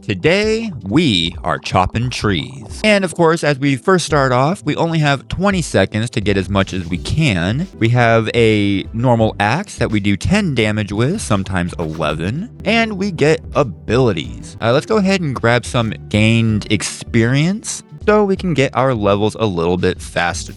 Today, we are chopping trees. And of course, as we first start off, we only have 20 seconds to get as much as we can. We have a normal axe that we do 10 damage with, sometimes 11. And we get abilities. Let's go ahead and grab some gained experience so we can get our levels a little bit faster.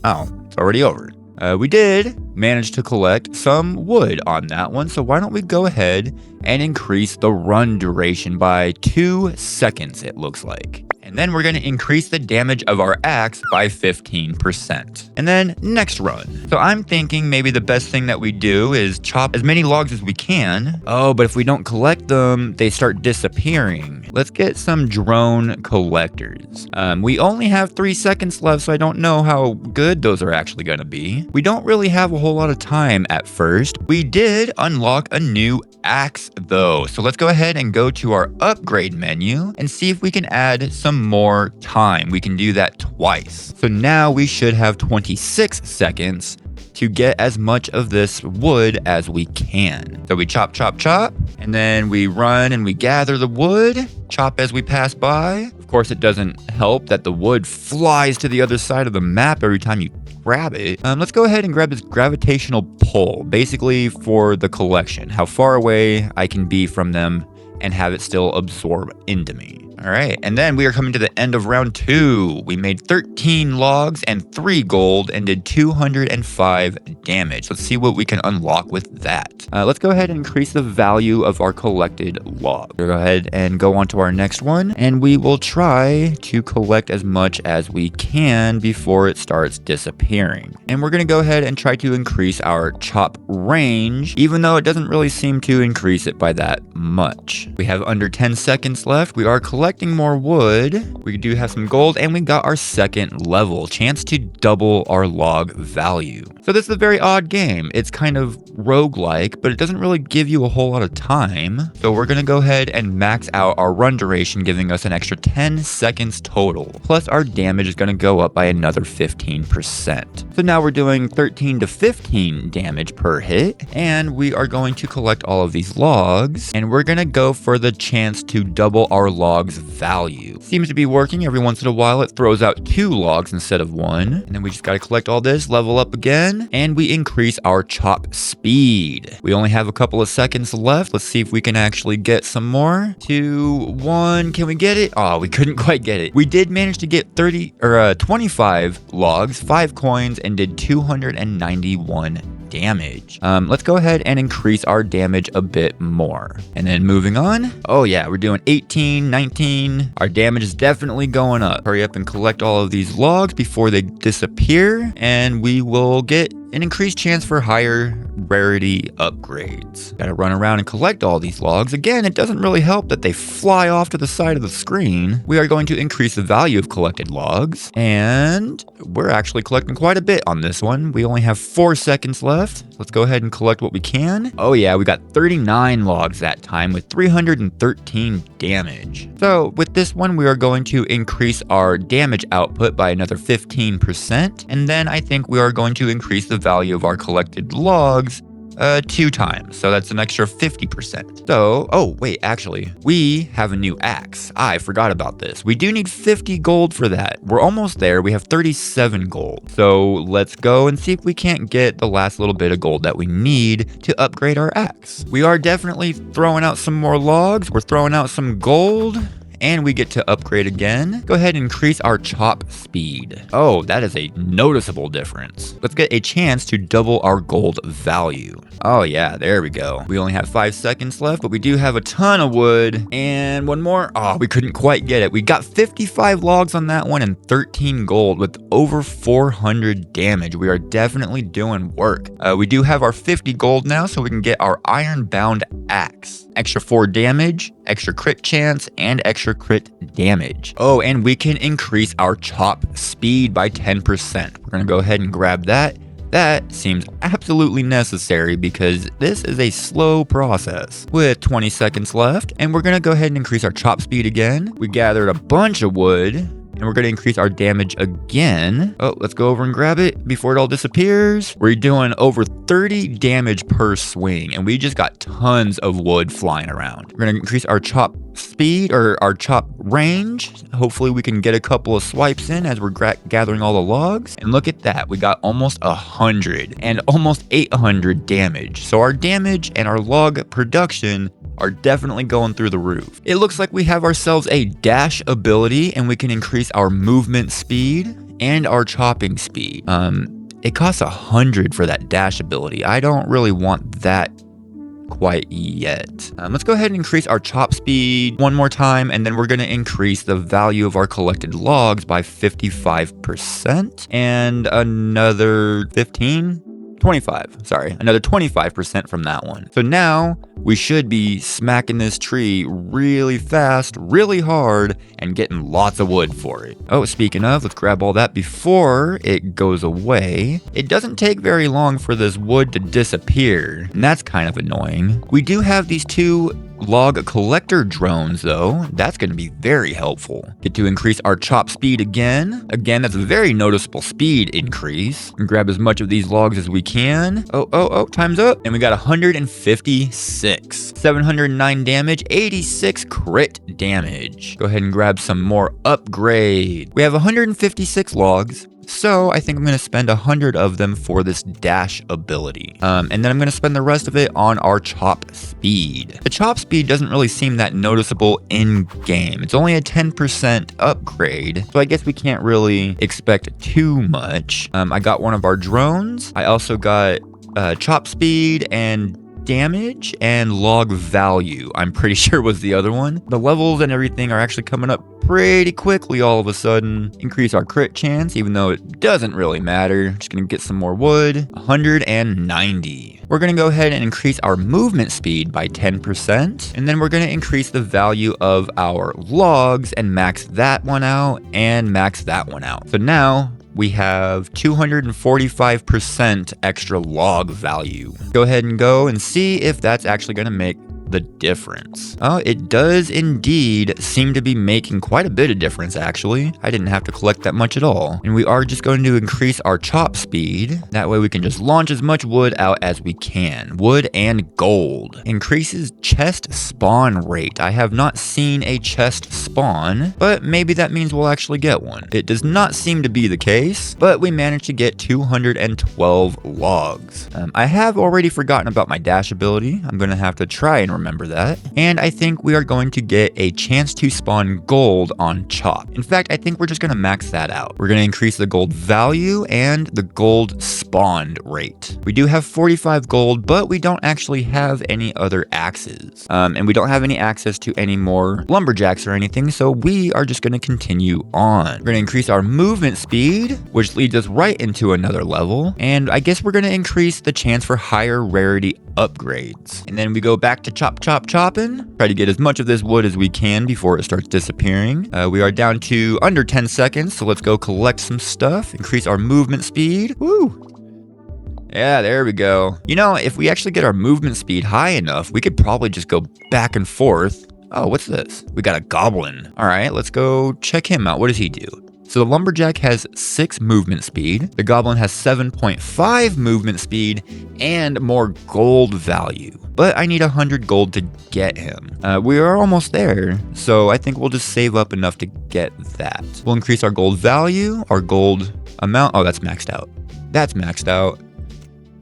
Oh, it's already over. We did manage to collect some wood on that one, so why don't we go ahead and increase the run duration by 2 seconds, it looks like. And then we're going to increase the damage of our axe by 15%. And then next run. So I'm thinking maybe the best thing that we do is chop as many logs as we can. Oh, but if we don't collect them, they start disappearing. Let's get some drone collectors. We only have 3 seconds left, so I don't know how good those are actually going to be. We don't really have a whole lot of time at first. We did unlock a new axe though. So let's go ahead and go to our upgrade menu and see if we can add some more time. We can do that twice. So now we should have 26 seconds to get as much of this wood as we can. So we chop, chop, chop, and then we run and we gather the wood, chop as we pass by. Of course, it doesn't help that the wood flies to the other side of the map every time you grab it. Let's go ahead and grab this gravitational pull, basically for the collection, how far away I can be from them and have it still absorb into me. All right, and then we are coming to the end of round 2. We made 13 logs and 3 gold and did 205 damage. Let's see what we can unlock with that. Let's go ahead and increase the value of our collected log. We'll go ahead and go on to our next one, and we will try to collect as much as we can before it starts disappearing. And we're gonna go ahead and try to increase our chop range, even though it doesn't really seem to increase it by that much. We have under 10 seconds left. We are collecting more wood. We do have some gold, and we got our second level, chance to double our log value. So this is a very odd game. It's kind of roguelike, but it doesn't really give you a whole lot of time. So we're gonna go ahead and max out our run duration, giving us an extra 10 seconds total. Plus our damage is gonna go up by another 15%. So now we're doing 13 to 15 damage per hit, and we are going to collect all of these logs, and we're gonna go for the chance to double our logs value. Seems to be working. Every once in a while it throws out 2 logs instead of 1, and then we just got to collect all this, level up again, and we increase our chop speed. We only have a couple of seconds left. Let's see if we can actually get some more. 2, 1, can we get it? Oh, we couldn't quite get it. We did manage to get 25 logs, 5 coins, and did 291 damage. Let's go ahead and increase our damage a bit more. And then moving on. Oh yeah, we're doing 18, 19. Our damage is definitely going up. Hurry up and collect all of these logs before they disappear, and we will get an increased chance for higher rarity upgrades. Gotta run around and collect all these logs. Again, it doesn't really help that they fly off to the side of the screen. We are going to increase the value of collected logs, and we're actually collecting quite a bit on this one. We only have 4 seconds left. Let's go ahead and collect what we can. Oh yeah, we got 39 logs that time with 313 damage. So with this one, we are going to increase our damage output by another 15%, and then I think we are going to increase the value of our collected logs 2 times, so that's an extra 50%. So, oh wait, actually, we have a new axe. I forgot about this. We do need 50 gold for that. We're almost there. We have 37 gold. So let's go and see if we can't get the last little bit of gold that we need to upgrade our axe. We are definitely throwing out some more logs. We're throwing out some gold, and we get to upgrade again. Go ahead and increase our chop speed. Oh, that is a noticeable difference. Let's get a chance to double our gold value. Oh yeah, there we go. We only have 5 seconds left, but we do have a ton of wood. And one more. Oh, we couldn't quite get it. We got 55 logs on that one and 13 gold with over 400 damage. We are definitely doing work. We do have our 50 gold now, so we can get our iron-bound axe. Extra 4 damage, extra crit chance, and extra crit damage. Oh, and we can increase our chop speed by 10%. We're gonna go ahead and grab that. That seems absolutely necessary because this is a slow process. With 20 seconds left, and we're gonna go ahead and increase our chop speed again. We gathered a bunch of wood, and we're gonna increase our damage again. Oh, let's go over and grab it before it all disappears. We're doing over 30 damage per swing, and we just got tons of wood flying around. We're gonna increase our chop speed or our chop range. Hopefully we can get a couple of swipes in as we're gathering all the logs. And look at that, we got almost 100 and almost 800 damage. So our damage and our log production are definitely going through the roof. It looks like we have ourselves a dash ability, and we can increase our movement speed and our chopping speed. It costs 100 for that dash ability. I don't really want that quite yet. Let's go ahead and increase our chop speed one more time, and then we're going to increase the value of our collected logs by 55% and another 25% from that one. So now we should be smacking this tree really fast, really hard, and getting lots of wood for it. Oh, speaking of, let's grab all that before it goes away. It doesn't take very long for this wood to disappear, and that's kind of annoying. We do have these 2 log collector drones though. That's going to be very helpful. Get to increase our chop speed again. That's a very noticeable speed increase. And grab as much of these logs as we can. Oh, time's up. And we got 156. 709 damage, 86 crit damage. Go ahead and grab some more upgrade. We have 156 logs. So I think I'm going to spend 100 of them for this dash ability. And then I'm going to spend the rest of it on our chop speed. The chop speed doesn't really seem that noticeable in game. It's only a 10% upgrade. So I guess we can't really expect too much. I got one of our drones. I also got chop speed and damage and log value, I'm pretty sure was the other one. The levels and everything are actually coming up pretty quickly all of a sudden. Increase our crit chance, even though it doesn't really matter. Just gonna get some more wood. 190. We're gonna go ahead and increase our movement speed by 10%, and then we're gonna increase the value of our logs and max that one out and max that one out. So now we have 245% extra log value. Go ahead and go and see if that's actually going to make the difference. Oh, it does indeed seem to be making quite a bit of difference, actually. I didn't have to collect that much at all. And we are just going to increase our chop speed. That way we can just launch as much wood out as we can. Wood and gold. Increases chest spawn rate. I have not seen a chest spawn, but maybe that means we'll actually get one. It does not seem to be the case, but we managed to get 212 logs. I have already forgotten about my dash ability. I'm going to have to try and remember that. And I think we are going to get a chance to spawn gold on chop. In fact, I think we're just going to max that out. We're going to increase the gold value and the gold spawned rate. We do have 45 gold, but we don't actually have any other axes. And we don't have any access to any more lumberjacks or anything, so we are just going to continue on. We're going to increase our movement speed, which leads us right into another level. And I guess we're going to increase the chance for higher rarity upgrades. And then we go back to chopping. Try to get as much of this wood as we can before it starts disappearing. We are down to under 10 seconds, so let's go collect some stuff. Increase our movement speed. Woo! Yeah, there we go. You know, if we actually get our movement speed high enough, we could probably just go back and forth. Oh, what's this? We got a goblin. All right, let's go check him out. What does he do? So the lumberjack has 6 movement speed. The goblin has 7.5 movement speed and more gold value. But I need 100 gold to get him. We are almost there, so I think we'll just save up enough to get that. We'll increase our gold value, our gold amount. Oh, that's maxed out. That's maxed out.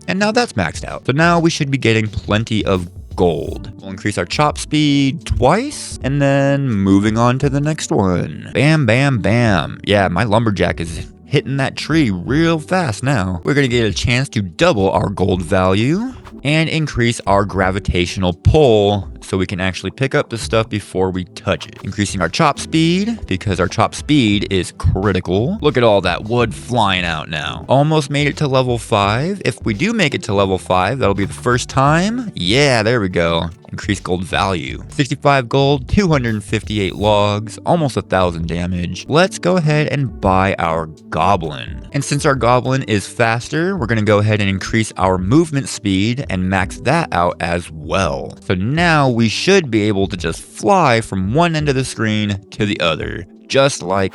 And now that's maxed out. So now we should be getting plenty of gold. We'll increase our chop speed twice, and then moving on to the next one. Bam, bam, bam. Yeah, my lumberjack is hitting that tree real fast now. We're gonna get a chance to double our gold value and increase our gravitational pull so we can actually pick up the stuff before we touch it. Increasing our chop speed because our chop speed is critical. Look at all that wood flying out now. Almost made it to level 5. If we do make it to level 5, that'll be the first time. Yeah, there we go. Increase gold value. 65 gold, 258 logs, almost 1,000 damage. Let's go ahead and buy our goblin. And since our goblin is faster, we're gonna go ahead and increase our movement speed and max that out as well. So now we should be able to just fly from one end of the screen to the other, just like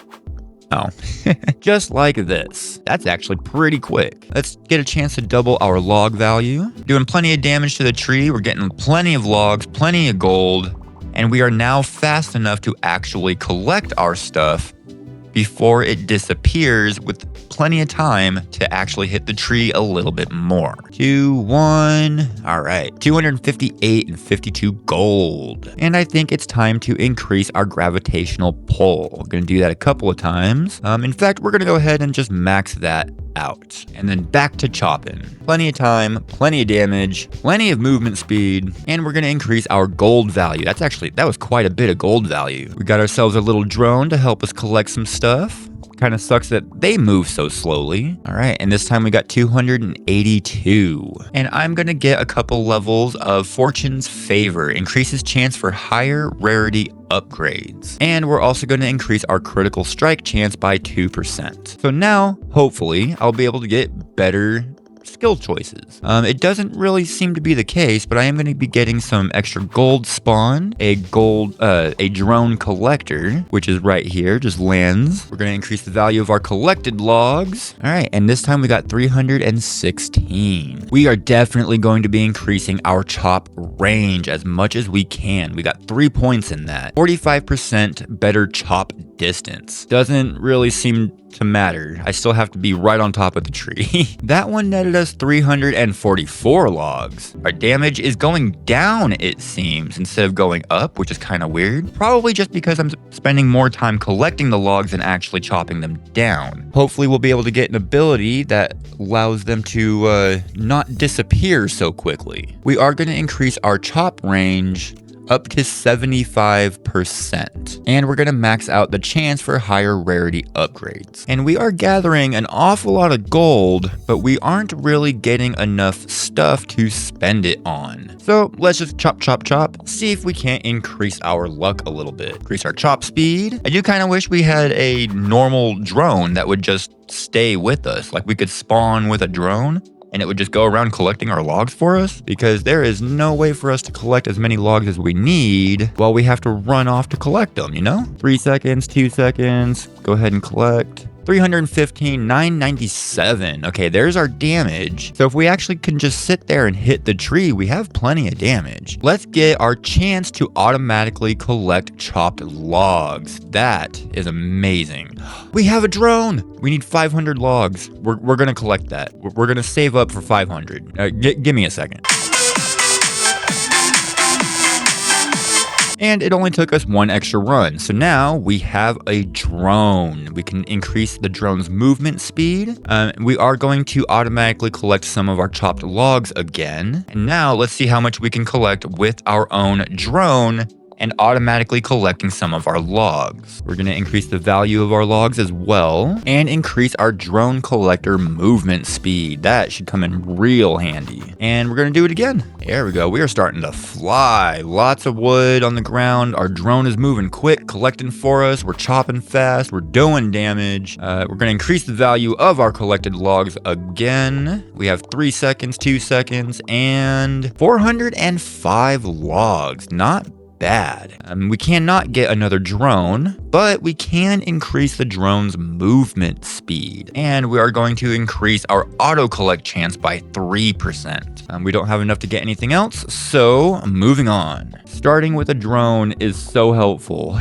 just like this. That's actually pretty quick. Let's get a chance to double our log value. Doing plenty of damage to the tree. We're getting plenty of logs, plenty of gold, And we are now fast enough to actually collect our stuff before it disappears, with plenty of time to actually hit the tree a little bit more. 2, 1. All right, 258 and 52 gold. And I think it's time to increase our gravitational pull. We're gonna do that a couple of times. In fact, we're gonna go ahead and just max that out. And then back to chopping. Plenty of time, plenty of damage, plenty of movement speed, and we're gonna increase our gold value. That was quite a bit of gold value. We got ourselves a little drone to help us collect some stuff. Kind of sucks that they move so slowly. All right, and this time we got 282. And I'm gonna get a couple levels of Fortune's Favor. Increases chance for higher rarity upgrades. And we're also gonna increase our critical strike chance by 2%. So now, hopefully, I'll be able to get better skill choices. It doesn't really seem to be the case, but I am going to be getting some extra gold spawn, a drone collector, which is right here, just lands. We're going to increase the value of our collected logs. All right, and this time we got 316. We are definitely going to be increasing our chop range as much as we can. We got 3 points in that. 45% better chop distance. Doesn't really seem to matter. I still have to be right on top of the tree. That one netted us 344 logs. Our damage is going down, it seems, instead of going up, which is kind of weird. Probably just because I'm spending more time collecting the logs than actually chopping them down. Hopefully we'll be able to get an ability that allows them to not disappear so quickly. We are going to increase our chop range up to 75%. And we're gonna max out the chance for higher rarity upgrades. And we are gathering an awful lot of gold, but we aren't really getting enough stuff to spend it on. So let's just chop, chop, chop, see if we can't increase our luck a little bit. Increase our chop speed. I do kind of wish we had a normal drone that would just stay with us. Like we could spawn with a drone and it would just go around collecting our logs for us, because there is no way for us to collect as many logs as we need while we have to run off to collect them, you know? 3 seconds, 2 seconds, go ahead and collect. 315, 997. Okay, there's our damage. So if we actually can just sit there and hit the tree, we have plenty of damage. Let's get our chance to automatically collect chopped logs. That is amazing. We have a drone. We need 500 logs. We're gonna collect that. We're gonna save up for 500. Give me a second. And it only took us 1 extra run. So now we have a drone. We can increase the drone's movement speed. We are going to automatically collect some of our chopped logs again. And now let's see how much we can collect with our own drone and automatically collecting some of our logs. We're going to increase the value of our logs as well and increase our drone collector movement speed. That should come in real handy. And we're going to do it again. There we go. We are starting to fly. Lots of wood on the ground. Our drone is moving quick, collecting for us. We're chopping fast. We're doing damage. We're going to increase the value of our collected logs again. We have 3 seconds, 2 seconds, and 405 logs. Not bad. We cannot get another drone, but we can increase the drone's movement speed. And we are going to increase our auto collect chance by 3%. We don't have enough to get anything else, so moving on. Starting with a drone is so helpful.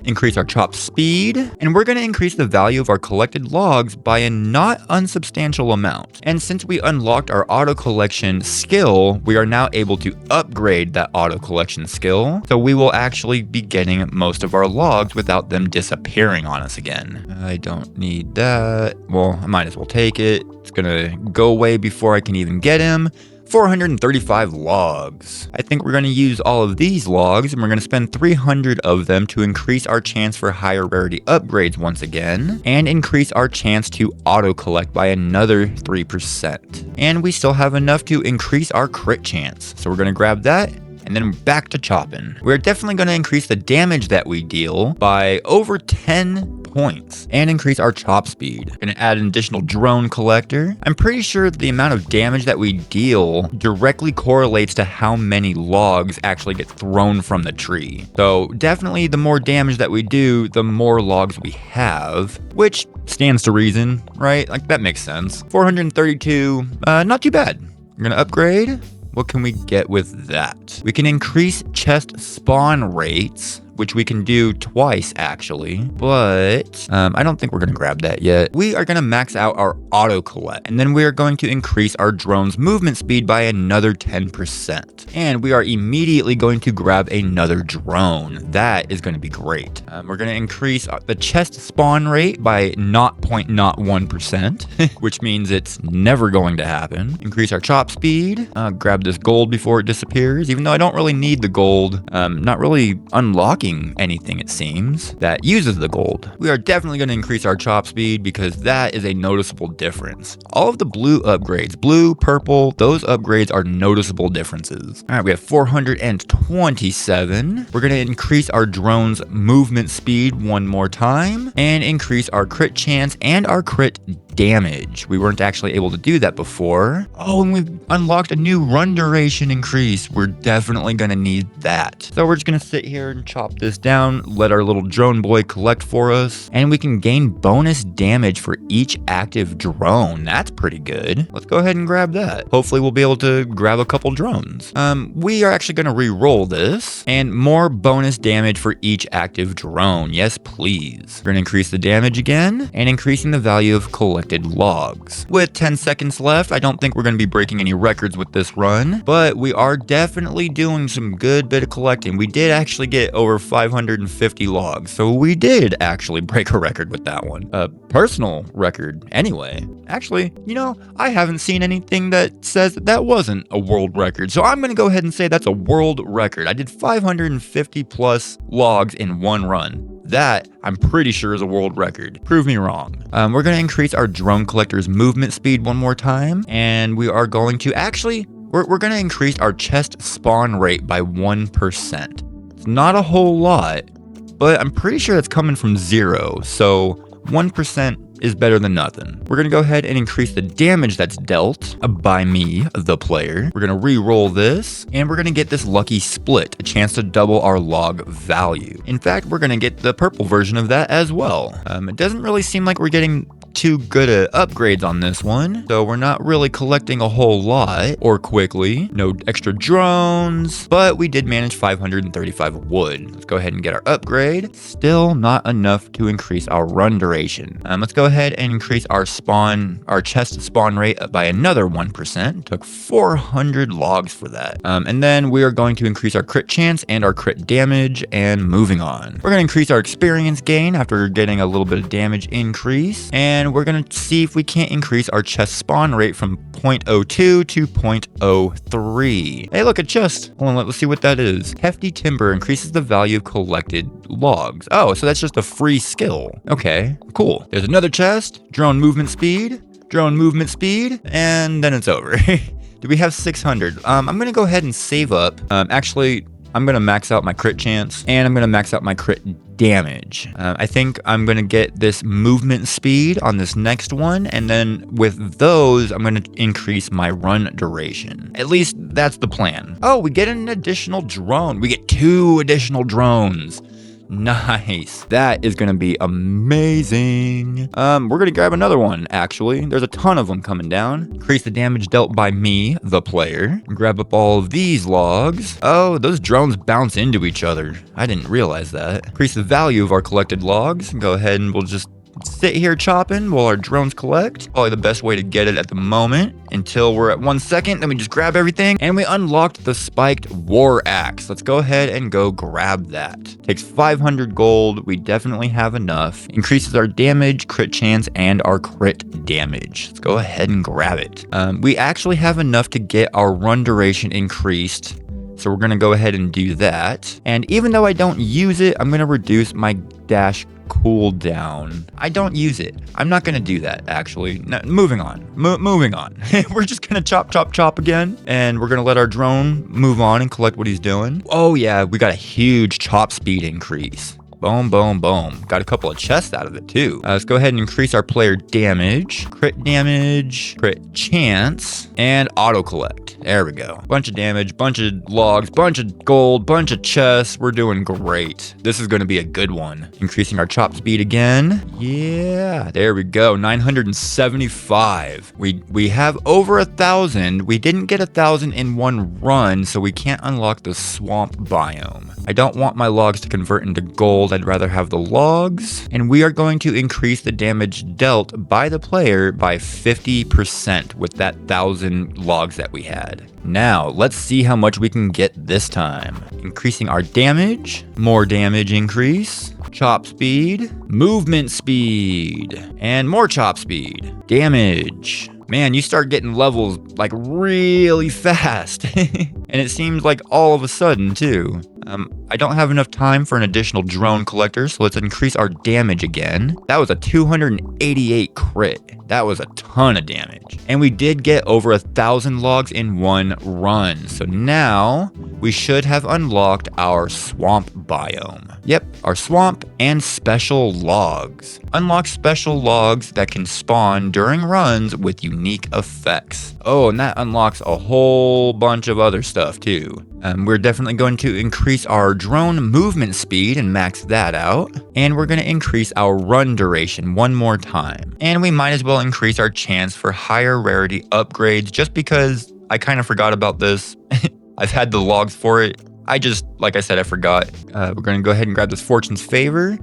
Increase our chop speed, and we're going to increase the value of our collected logs by a not unsubstantial amount. And since we unlocked our auto collection skill, we are now able to upgrade that auto collection skill. So we will actually be getting most of our logs without them disappearing on us again. I don't need that. Well, I might as well take it. It's gonna go away before I can even get him. 435 logs. I think we're going to use all of these logs and we're going to spend 300 of them to increase our chance for higher rarity upgrades once again and increase our chance to auto collect by another 3%. And we still have enough to increase our crit chance. So we're going to grab that and then back to chopping. We're definitely going to increase the damage that we deal by over 10 points and increase our chop speed. Gonna add an additional drone collector. I'm pretty sure that the amount of damage that we deal directly correlates to how many logs actually get thrown from the tree. So definitely the more damage that we do, the more logs we have, which stands to reason, right? Like that makes sense. 432, not too bad. We're gonna upgrade. What can we get with that? We can increase chest spawn rates, which we can do twice actually, but I don't think we're gonna grab that yet. We are gonna max out our auto collect, and then we are going to increase our drone's movement speed by another 10%. And we are immediately going to grab another drone. That is gonna be great. We're gonna increase the chest spawn rate by 0.01%, which means it's never going to happen. Increase our chop speed, grab this gold before it disappears, even though I don't really need the gold. Not really unlocking anything, it seems, that uses the gold. We are definitely going to increase our chop speed because that is a noticeable difference. All of the blue upgrades, blue, purple, those upgrades are noticeable differences. All right, we have 427. We're going to increase our drone's movement speed one more time and increase our crit chance and our crit damage. We weren't actually able to do that before. Oh, and we've unlocked a new run duration increase. We're definitely going to need that. So we're just going to sit here and chop this down, let our little drone boy collect for us, and we can gain bonus damage for each active drone. That's pretty good. Let's go ahead and grab that. Hopefully we'll be able to grab a couple drones. We are actually going to re-roll this, and more bonus damage for each active drone. Yes, please. We're going to increase the damage again, and increasing the value of collected logs. With 10 seconds left, I don't think we're going to be breaking any records with this run, but we are definitely doing some good bit of collecting. We did actually get over 550 logs, so we did actually break a record with that one. A personal record, anyway. Actually, you know, I haven't seen anything that says that wasn't a world record, so I'm going to go ahead and say that's a world record. I did 550 plus logs in one run. That, I'm pretty sure, is a world record. Prove me wrong. We're going to increase our drone collector's movement speed one more time, and we are going to actually, we're going to increase our chest spawn rate by 1%. It's not a whole lot, but I'm pretty sure it's coming from 0, so 1% is better than nothing. We're going to go ahead and increase the damage that's dealt by me, the player. We're going to re-roll this, and we're going to get this lucky split, a chance to double our log value. In fact, we're going to get the purple version of that as well. It doesn't really seem like we're getting too good at upgrades on this one, so we're not really collecting a whole lot or quickly. No extra drones, but we did manage 535 wood. Let's go ahead and get our upgrade. Still not enough to increase our run duration. Let's go ahead and increase our chest spawn rate by another 1%. Took 400 logs for that. And then we are going to increase our crit chance and our crit damage, and moving on. We're going to increase our experience gain after getting a little bit of damage increase, and we're going to see if we can't increase our chest spawn rate from 0.02 to 0.03. Hey, look, a chest. Hold on, let's see what that is. Hefty timber increases the value of collected logs. Oh, so that's just a free skill. Okay, cool. There's another chest. Drone movement speed, and then it's over. Do we have 600? I'm going to go ahead and save up. Actually, I'm going to max out my crit chance, and I'm going to max out my crit damage. I think I'm going to get this movement speed on this next one, and then with those, I'm going to increase my run duration. At least that's the plan. Oh, we get an additional drone. We get 2 additional drones. Nice. That is going to be amazing. We're going to grab another one, actually. There's a ton of them coming down. Increase the damage dealt by me, the player. Grab up all of these logs. Oh, those drones bounce into each other. I didn't realize that. Increase the value of our collected logs. Go ahead and we'll just sit here chopping while our drones collect. Probably the best way to get it at the moment until we're at 1 second. Then we just grab everything, and we unlocked the spiked war axe. Let's go ahead and go grab that. Takes 500 gold. We definitely have enough. Increases our damage, crit chance, and our crit damage. Let's go ahead and grab it. We actually have enough to get our run duration increased, so we're going to go ahead and do that. And even though I don't use it, I'm going to reduce my dash cooldown. I don't use it. I'm not going to do that, actually. No, moving on. Moving on. We're just going to chop again, and we're going to let our drone move on and collect what he's doing. Oh, yeah, we got a huge chop speed increase. Boom, boom, boom. Got a couple of chests out of it, too. Let's go ahead and increase our player damage, crit chance, and auto collect. There we go. Bunch of damage, bunch of logs, bunch of gold, bunch of chests. We're doing great. This is going to be a good one. Increasing our chop speed again. Yeah, there we go. 975. We have over 1,000. We didn't get 1,000 in one run, so we can't unlock the swamp biome. I don't want my logs to convert into gold. I'd rather have the logs. And we are going to increase the damage dealt by the player by 50% with that 1,000 logs that we had. Now, let's see how much we can get this time. Increasing our damage, more damage increase, chop speed, movement speed, and more chop speed. Damage. Man, you start getting levels like really fast. And it seems like all of a sudden too. I don't have enough time for an additional drone collector, so let's increase our damage again. That was a 288 crit. That was a ton of damage. And we did get over 1,000 logs in one run. So now we should have unlocked our swamp biome. Yep, our swamp and special logs. Unlock special logs that can spawn during runs with unique effects. Oh, and that unlocks a whole bunch of other stuff too. We're definitely going to increase our drone movement speed and max that out. And we're going to increase our run duration one more time. And we might as well increase our chance for higher rarity upgrades just because I kind of forgot about this. I've had the logs for it. Like I said, I forgot. We're going to go ahead and grab this Fortune's Favor.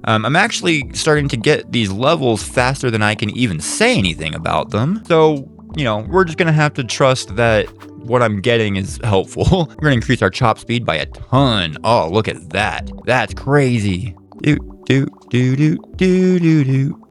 I'm actually starting to get these levels faster than I can even say anything about them. So, we're just going to have to trust that what I'm getting is helpful. We're going to increase our chop speed by a ton. Oh, look at that. That's crazy. All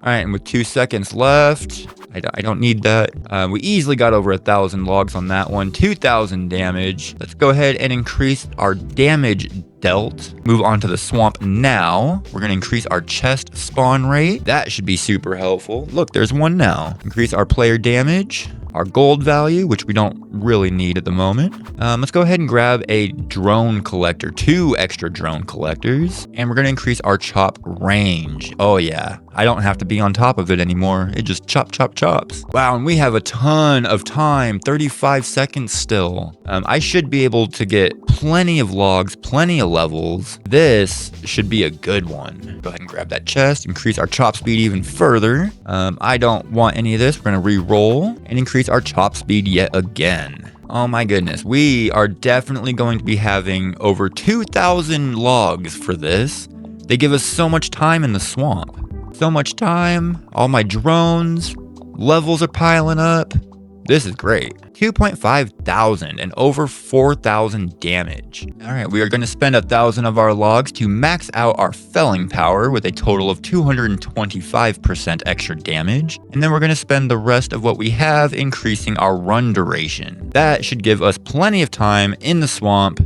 right, and with 2 seconds left, I don't need that. We easily got over 1,000 logs on that one. 2,000 damage. Let's go ahead and increase our damage dealt. Move on to the swamp now. We're going to increase our chest spawn rate. That should be super helpful. Look, there's one now. Increase our player damage. Our gold value, which we don't really need at the moment. Let's go ahead and grab a drone collector, 2 extra drone collectors, and we're going to increase our chop range. Oh yeah, I don't have to be on top of it anymore. It just chops. Wow, and we have a ton of time, 35 seconds still. I should be able to get plenty of logs, plenty of levels. This should be a good one. Go ahead and grab that chest, increase our chop speed even further. I don't want any of this. We're going to re-roll and increase our chop speed yet again. Oh my goodness, we are definitely going to be having over 2,000 logs for this. They give us so much time in the swamp. So much time, all my drones, levels are piling up. This is great. 2.5 thousand and over 4,000 damage. All right, we are going to spend 1,000 of our logs to max out our felling power with a total of 225% extra damage. And then we're going to spend the rest of what we have increasing our run duration. That should give us plenty of time in the swamp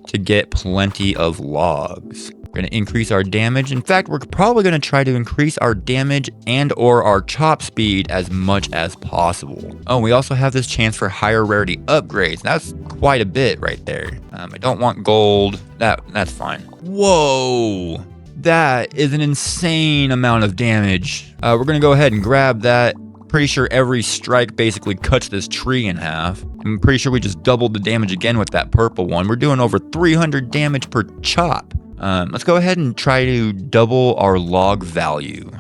to get plenty of logs. We're going to increase our damage. In fact, we're probably going to try to increase our damage and or our chop speed as much as possible. Oh, we also have this chance for higher rarity upgrades. That's quite a bit right there. I don't want gold. That's fine. Whoa. That is an insane amount of damage. We're going to go ahead and grab that. Pretty sure every strike basically cuts this tree in half. I'm pretty sure we just doubled the damage again with that purple one. We're doing over 300 damage per chop. Let's go ahead and try to double our log value.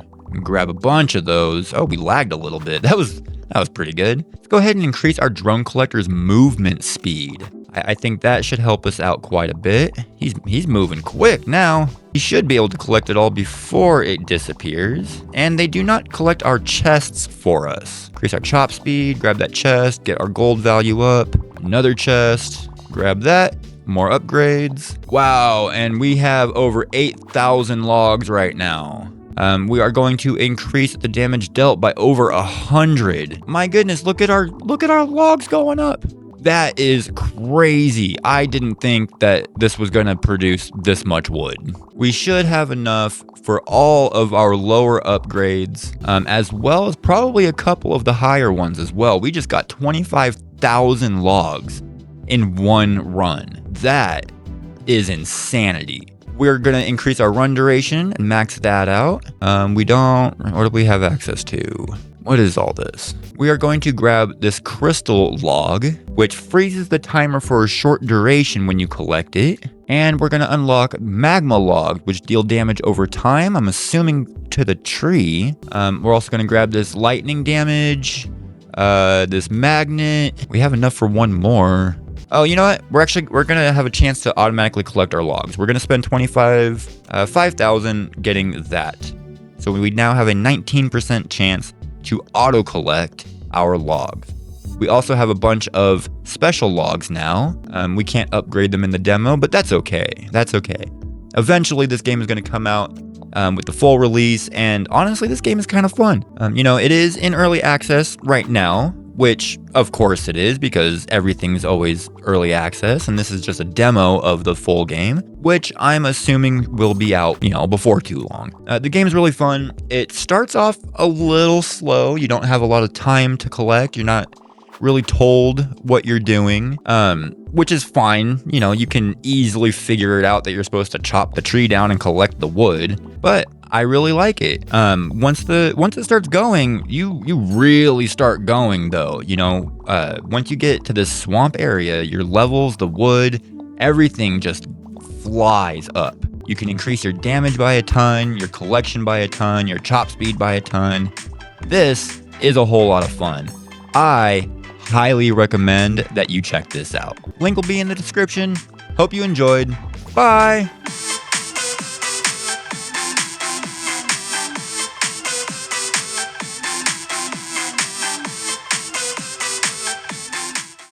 Grab a bunch of those. Oh, we lagged a little bit. That was pretty good. Let's go ahead and increase our drone collector's movement speed. I think that should help us out quite a bit. He's moving quick now. He should be able to collect it all before it disappears. And they do not collect our chests for us. Increase our chop speed, grab that chest, get our gold value up. Another chest, grab that. More upgrades. Wow, and we have over 8,000 logs right now. We are going to increase the damage dealt by over 100. My goodness, look at our logs going up. That is crazy. I didn't think that this was going to produce this much wood. We should have enough for all of our lower upgrades, as well as probably a couple of the higher ones as well. We just got 25,000 logs in one run. That is insanity. We're going to increase our run duration and max that out. What do we have access to? What is all this? We are going to grab this crystal log, which freezes the timer for a short duration when you collect it. And we're going to unlock magma logs, which deal damage over time. I'm assuming to the tree. We're also going to grab this lightning damage, this magnet. We have enough for one more. Oh, you know what? We're going to have a chance to automatically collect our logs. We're going to spend 5,000 getting that. So we now have a 19% chance to auto collect our logs. We also have a bunch of special logs now. We can't upgrade them in the demo, but that's okay. That's okay. Eventually, this game is going to come out with the full release, and honestly, this game is kind of fun. It is in early access right now, which of course it is because everything's always early access, and this is just a demo of the full game, which I'm assuming will be out, before too long. The game's really fun. It starts off a little slow. You don't have a lot of time to collect. You're not really told what you're doing, which is fine. You can easily figure it out that you're supposed to chop the tree down and collect the wood, but I really like it. Once it starts going, you really start going though. Once you get to this swamp area, your levels, the wood, everything just flies up. You can increase your damage by a ton, your collection by a ton, your chop speed by a ton. This is a whole lot of fun. I highly recommend that you check this out. Link will be in the description. Hope you enjoyed. Bye!